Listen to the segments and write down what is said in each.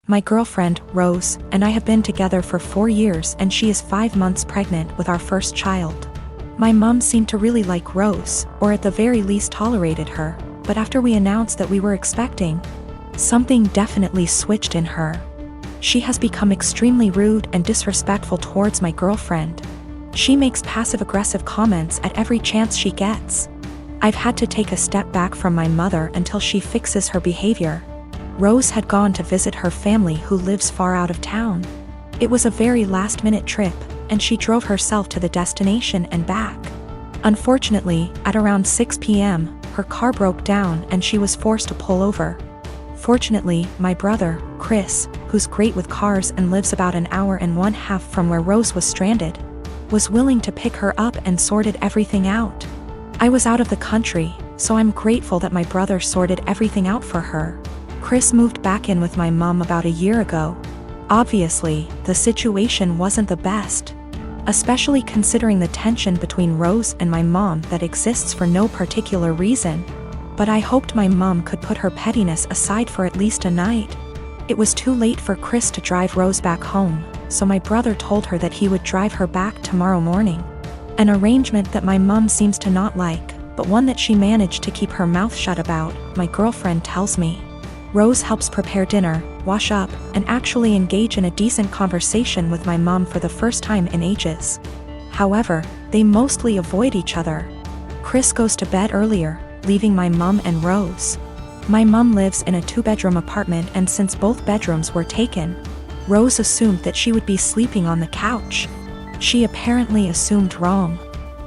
My girlfriend, Rose, and I have been together for 4 years and she is 5 months pregnant with our first child. My mom seemed to really like Rose, or at the very least tolerated her, but after we announced that we were expecting, something definitely switched in her. She has become extremely rude and disrespectful towards my girlfriend. She makes passive-aggressive comments at every chance she gets. I've had to take a step back from my mother until she fixes her behavior. Rose had gone to visit her family who lives far out of town. It was a very last-minute trip, and she drove herself to the destination and back. Unfortunately, at around 6 p.m., her car broke down and she was forced to pull over. Fortunately, my brother, Chris, who's great with cars and lives about an hour and 1/2 from where Rose was stranded, was willing to pick her up and sorted everything out. I was out of the country, so I'm grateful that my brother sorted everything out for her. Chris moved back in with my mom about a year ago. Obviously, the situation wasn't the best, especially considering the tension between Rose and my mom that exists for no particular reason. But I hoped my mom could put her pettiness aside for at least a night. It was too late for Chris to drive Rose back home, so my brother told her that he would drive her back tomorrow morning. An arrangement that my mom seems to not like, but one that she managed to keep her mouth shut about, my girlfriend tells me. Rose helps prepare dinner, wash up, and actually engage in a decent conversation with my mom for the first time in ages. However, they mostly avoid each other. Chris goes to bed earlier, leaving my mom and Rose. My mom lives in a 2-bedroom apartment, and since both bedrooms were taken, Rose assumed that she would be sleeping on the couch. She apparently assumed wrong.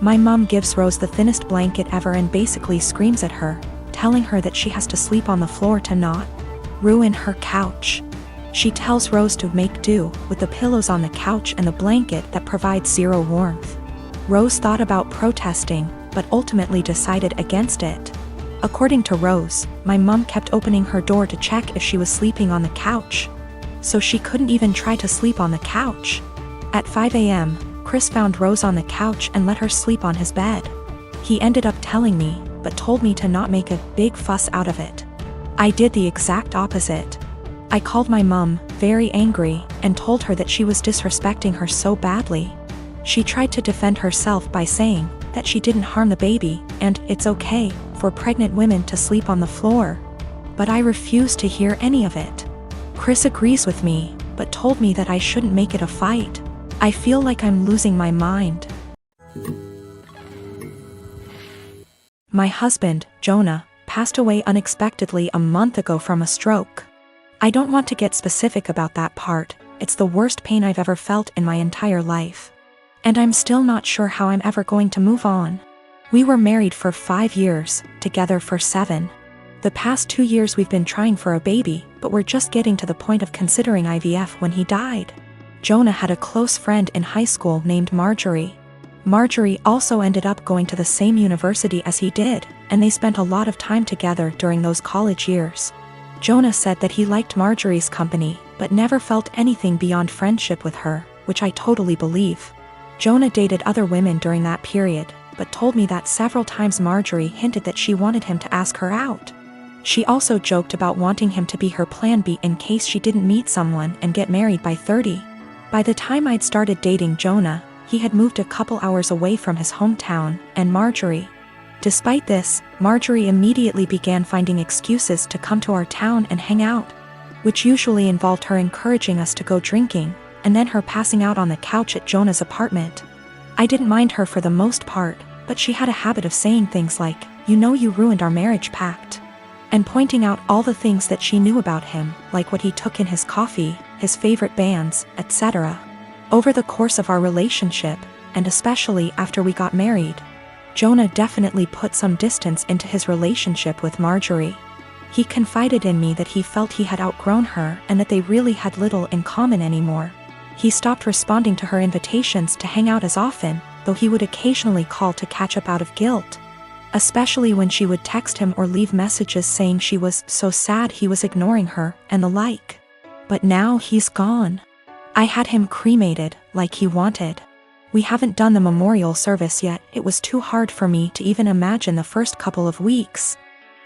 My mom gives Rose the thinnest blanket ever and basically screams at her, telling her that she has to sleep on the floor to not ruin her couch. She tells Rose to make do with the pillows on the couch and the blanket that provides zero warmth. Rose thought about protesting, but ultimately decided against it. According to Rose, my mom kept opening her door to check if she was sleeping on the couch, so she couldn't even try to sleep on the couch. At 5 a.m., Chris found Rose on the couch and let her sleep on his bed. He ended up telling me, but told me to not make a big fuss out of it. I did the exact opposite. I called my mom, very angry, and told her that she was disrespecting her so badly. She tried to defend herself by saying that she didn't harm the baby, and it's okay for pregnant women to sleep on the floor. But I refused to hear any of it. Chris agrees with me, but told me that I shouldn't make it a fight. I feel like I'm losing my mind. My husband, Jonah, passed away unexpectedly a month ago from a stroke. I don't want to get specific about that part, it's the worst pain I've ever felt in my entire life. And I'm still not sure how I'm ever going to move on. We were married for 5 years, together for 7. The past 2 years we've been trying for a baby, but we're just getting to the point of considering IVF when he died. Jonah had a close friend in high school named Marjorie. Marjorie also ended up going to the same university as he did, and they spent a lot of time together during those college years. Jonah said that he liked Marjorie's company, but never felt anything beyond friendship with her, which I totally believe. Jonah dated other women during that period, but told me that several times Marjorie hinted that she wanted him to ask her out. She also joked about wanting him to be her plan B in case she didn't meet someone and get married by 30. By the time I'd started dating Jonah, he had moved a couple hours away from his hometown, and Marjorie. Despite this, Marjorie immediately began finding excuses to come to our town and hang out, which usually involved her encouraging us to go drinking, and then her passing out on the couch at Jonah's apartment. I didn't mind her for the most part, but she had a habit of saying things like, "You know you ruined our marriage pact," and pointing out all the things that she knew about him, like what he took in his coffee, his favorite bands, etc. Over the course of our relationship, and especially after we got married, Jonah definitely put some distance into his relationship with Marjorie. He confided in me that he felt he had outgrown her and that they really had little in common anymore. He stopped responding to her invitations to hang out as often, though he would occasionally call to catch up out of guilt, especially when she would text him or leave messages saying she was so sad he was ignoring her, and the like. But now he's gone. I had him cremated, like he wanted. We haven't done the memorial service yet, it was too hard for me to even imagine the first couple of weeks.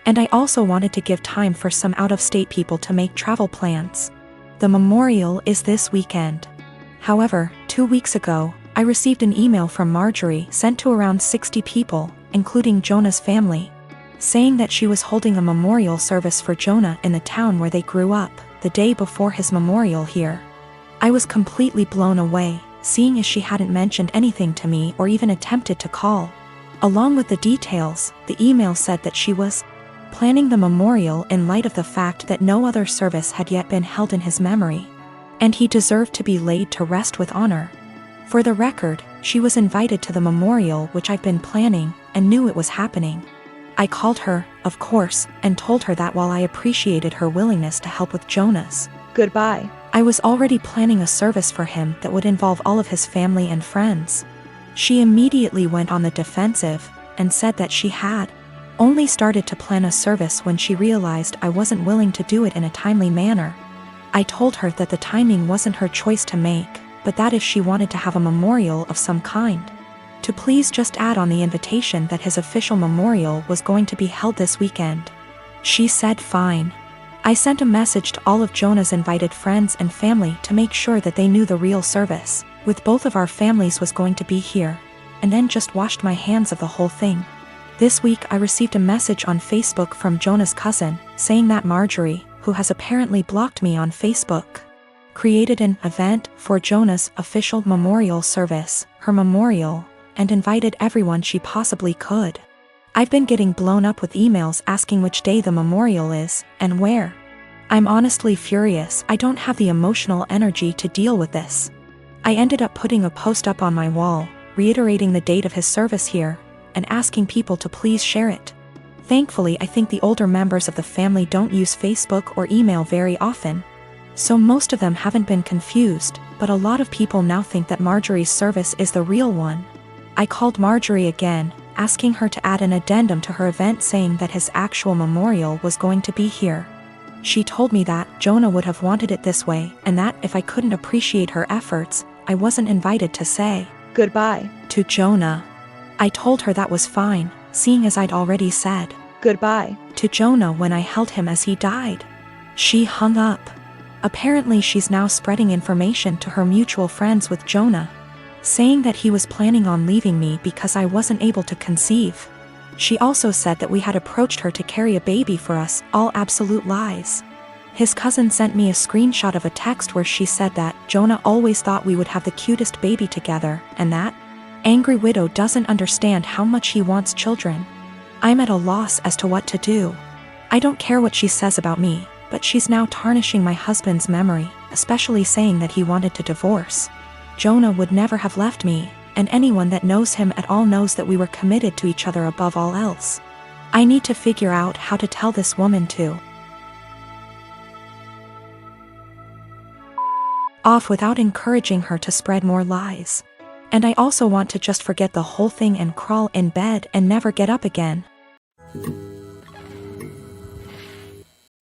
And I also wanted to give time for some out-of-state people to make travel plans. The memorial is this weekend. However, 2 weeks ago, I received an email from Marjorie sent to around 60 people, including Jonah's family, saying that she was holding a memorial service for Jonah in the town where they grew up, the day before his memorial here. I was completely blown away, seeing as she hadn't mentioned anything to me or even attempted to call. Along with the details, the email said that she was planning the memorial in light of the fact that no other service had yet been held in his memory, and he deserved to be laid to rest with honor. For the record, she was invited to the memorial, which I've been planning, and knew it was happening. I called her, of course, and told her that while I appreciated her willingness to help with Jonah's goodbye, I was already planning a service for him that would involve all of his family and friends. She immediately went on the defensive, and said that she had only started to plan a service when she realized I wasn't willing to do it in a timely manner. I told her that the timing wasn't her choice to make, but that if she wanted to have a memorial of some kind, to please just add on the invitation that his official memorial was going to be held this weekend. She said fine. I sent a message to all of Jonah's invited friends and family to make sure that they knew the real service, with both of our families, was going to be here, and then just washed my hands of the whole thing. This week I received a message on Facebook from Jonah's cousin, saying that Marjorie, who has apparently blocked me on Facebook, created an event for Jonah's official memorial service, her memorial, and invited everyone she possibly could. I've been getting blown up with emails asking which day the memorial is, and where. I'm honestly furious. I don't have the emotional energy to deal with this. I ended up putting a post up on my wall, reiterating the date of his service here, and asking people to please share it. Thankfully, I think the older members of the family don't use Facebook or email very often, so most of them haven't been confused, but a lot of people now think that Marjorie's service is the real one. I called Marjorie again, asking her to add an addendum to her event saying that his actual memorial was going to be here. She told me that Jonah would have wanted it this way, and that if I couldn't appreciate her efforts, I wasn't invited to say goodbye to Jonah. I told her that was fine, seeing as I'd already said goodbye to Jonah when I held him as he died. She hung up. Apparently she's now spreading information to her mutual friends with Jonah, saying that he was planning on leaving me because I wasn't able to conceive. She also said that we had approached her to carry a baby for us, all absolute lies. His cousin sent me a screenshot of a text where she said that Jonah always thought we would have the cutest baby together, and that angry widow doesn't understand how much he wants children. I'm at a loss as to what to do. I don't care what she says about me, but she's now tarnishing my husband's memory, especially saying that he wanted to divorce. Jonah would never have left me, and anyone that knows him at all knows that we were committed to each other above all else. I need to figure out how to tell this woman to off without encouraging her to spread more lies. And I also want to just forget the whole thing and crawl in bed and never get up again.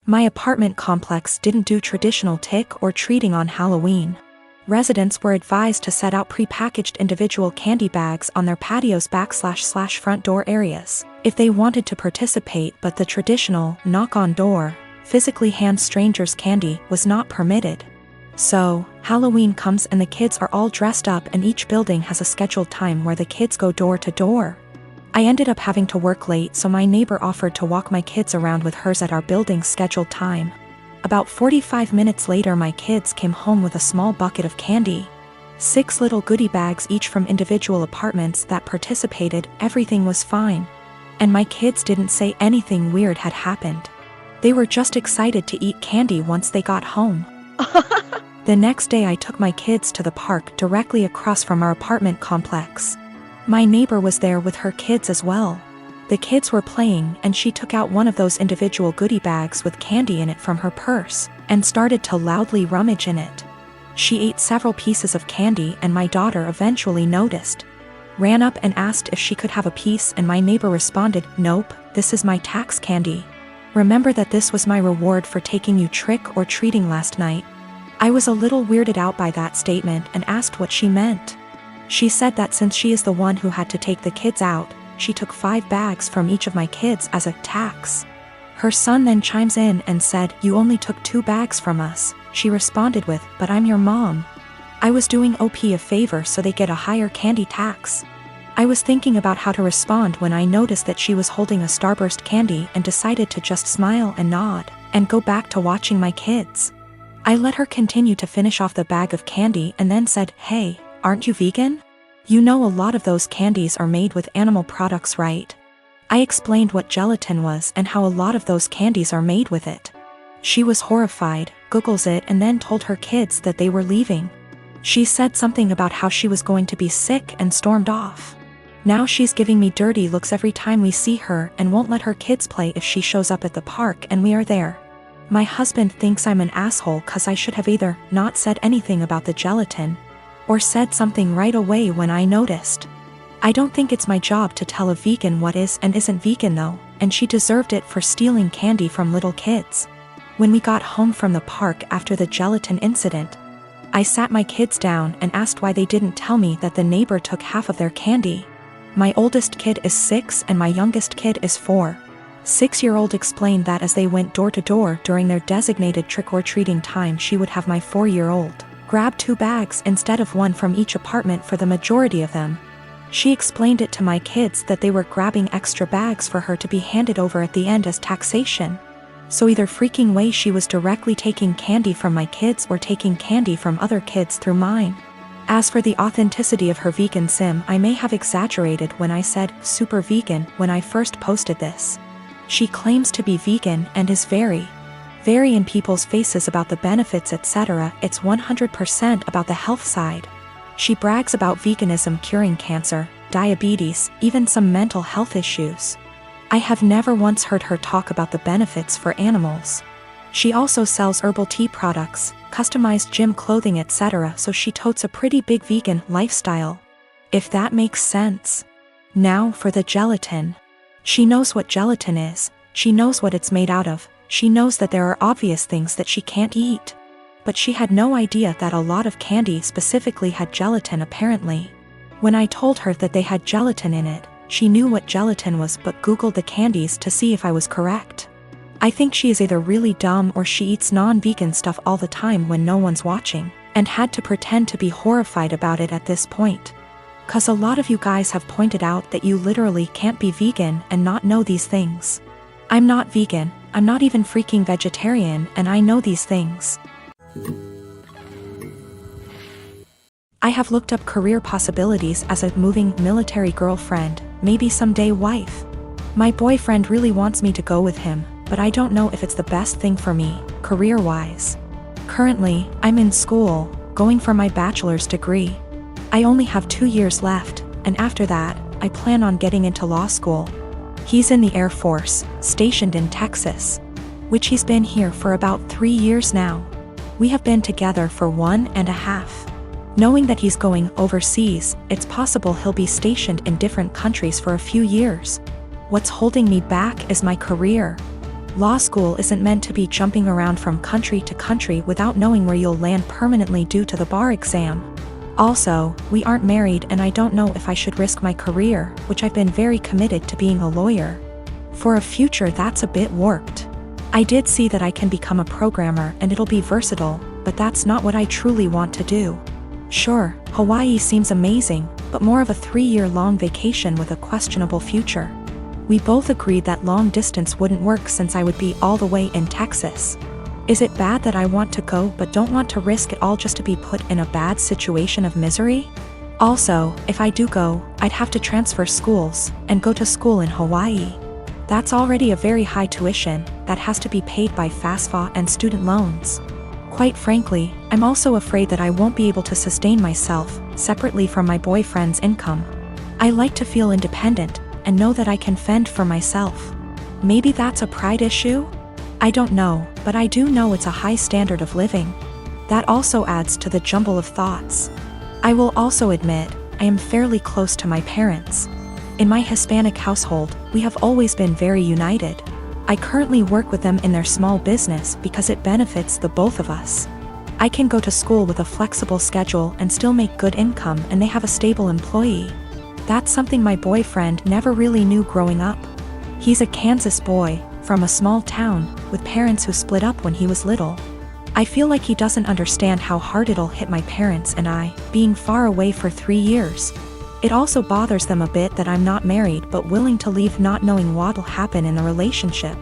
My apartment complex didn't do traditional trick or treating on Halloween. Residents were advised to set out pre-packaged individual candy bags on their patios / front door areas if they wanted to participate, but the traditional knock-on-door, physically hand strangers candy was not permitted. So, Halloween comes and the kids are all dressed up and each building has a scheduled time where the kids go door to door. I ended up having to work late, so my neighbor offered to walk my kids around with hers at our building's scheduled time. About 45 minutes later my kids came home with a small bucket of candy. 6 little goodie bags each from individual apartments that participated. Everything was fine. And my kids didn't say anything weird had happened. They were just excited to eat candy once they got home. The next day I took my kids to the park directly across from our apartment complex. My neighbor was there with her kids as well. The kids were playing and she took out one of those individual goodie bags with candy in it from her purse and started to loudly rummage in it. She ate several pieces of candy and my daughter eventually noticed. Ran up and asked if she could have a piece, and my neighbor responded, "Nope, this is my tax candy. Remember that this was my reward for taking you trick or treating last night." I was a little weirded out by that statement and asked what she meant. She said that since she is the one who had to take the kids out, she took 5 bags from each of my kids as a tax. Her son then chimes in and said, "You only took 2 bags from us." She responded with, "But I'm your mom. I was doing OP a favor so they get a higher candy tax." I was thinking about how to respond when I noticed that she was holding a Starburst candy and decided to just smile and nod, and go back to watching my kids. I let her continue to finish off the bag of candy and then said, "Hey, aren't you vegan? You know a lot of those candies are made with animal products, right?" I explained what gelatin was and how a lot of those candies are made with it. She was horrified, Googles it, and then told her kids that they were leaving. She said something about how she was going to be sick and stormed off. Now she's giving me dirty looks every time we see her and won't let her kids play if she shows up at the park and we are there. My husband thinks I'm an asshole cause I should have either not said anything about the gelatin or said something right away when I noticed. I don't think it's my job to tell a vegan what is and isn't vegan though, and she deserved it for stealing candy from little kids. When we got home from the park after the gelatin incident, I sat my kids down and asked why they didn't tell me that the neighbor took half of their candy. My oldest kid is 6 and my youngest kid is 4. 6-year-old explained that as they went door to door during their designated trick-or-treating time, she would have my 4-year-old grab 2 bags instead of 1 from each apartment for the majority of them. She explained it to my kids that they were grabbing extra bags for her to be handed over at the end as taxation. So either freaking way she was directly taking candy from my kids or taking candy from other kids through mine. As for the authenticity of her vegan sim, I may have exaggerated when I said super vegan when I first posted this. She claims to be vegan and is very in people's faces about the benefits, etc. It's 100% about the health side. She brags about veganism curing cancer, diabetes, even some mental health issues. I have never once heard her talk about the benefits for animals. She also sells herbal tea products, customized gym clothing, etc., so she totes a pretty big vegan lifestyle. If that makes sense. Now for the gelatin. She knows what gelatin is, she knows what it's made out of, she knows that there are obvious things that she can't eat. But she had no idea that a lot of candy specifically had gelatin apparently. When I told her that they had gelatin in it, she knew what gelatin was but Googled the candies to see if I was correct. I think she is either really dumb or she eats non-vegan stuff all the time when no one's watching, and had to pretend to be horrified about it at this point. Cause a lot of you guys have pointed out that you literally can't be vegan and not know these things. I'm not vegan, I'm not even freaking vegetarian, and I know these things. I have looked up career possibilities as a moving military girlfriend, maybe someday wife. My boyfriend really wants me to go with him, but I don't know if it's the best thing for me, career-wise. Currently, I'm in school, going for my bachelor's degree. I only have 2 years left, and after that, I plan on getting into law school. He's in the Air Force, stationed in Texas, which he's been here for about 3 years now. We have been together for 1.5. Knowing that he's going overseas, it's possible he'll be stationed in different countries for a few years. What's holding me back is my career. Law school isn't meant to be jumping around from country to country without knowing where you'll land permanently due to the bar exam. Also, we aren't married and I don't know if I should risk my career, which I've been very committed to being a lawyer, for a future that's a bit warped. I did see that I can become a programmer and it'll be versatile, but that's not what I truly want to do. Sure, Hawaii seems amazing, but more of a 3-year-long vacation with a questionable future. We both agreed that long distance wouldn't work since I would be all the way in Texas. Is it bad that I want to go but don't want to risk it all just to be put in a bad situation of misery? Also, if I do go, I'd have to transfer schools and go to school in Hawaii. That's already a very high tuition that has to be paid by FAFSA and student loans. Quite frankly, I'm also afraid that I won't be able to sustain myself separately from my boyfriend's income. I like to feel independent and know that I can fend for myself. Maybe that's a pride issue? I don't know, but I do know it's a high standard of living. That also adds to the jumble of thoughts. I will also admit, I am fairly close to my parents. In my Hispanic household, we have always been very united. I currently work with them in their small business because it benefits the both of us. I can go to school with a flexible schedule and still make good income, and they have a stable employee. That's something my boyfriend never really knew growing up. He's a Kansas boy, from a small town, with parents who split up when he was little. I feel like he doesn't understand how hard it'll hit my parents and I, being far away for 3 years. It also bothers them a bit that I'm not married but willing to leave not knowing what'll happen in the relationship.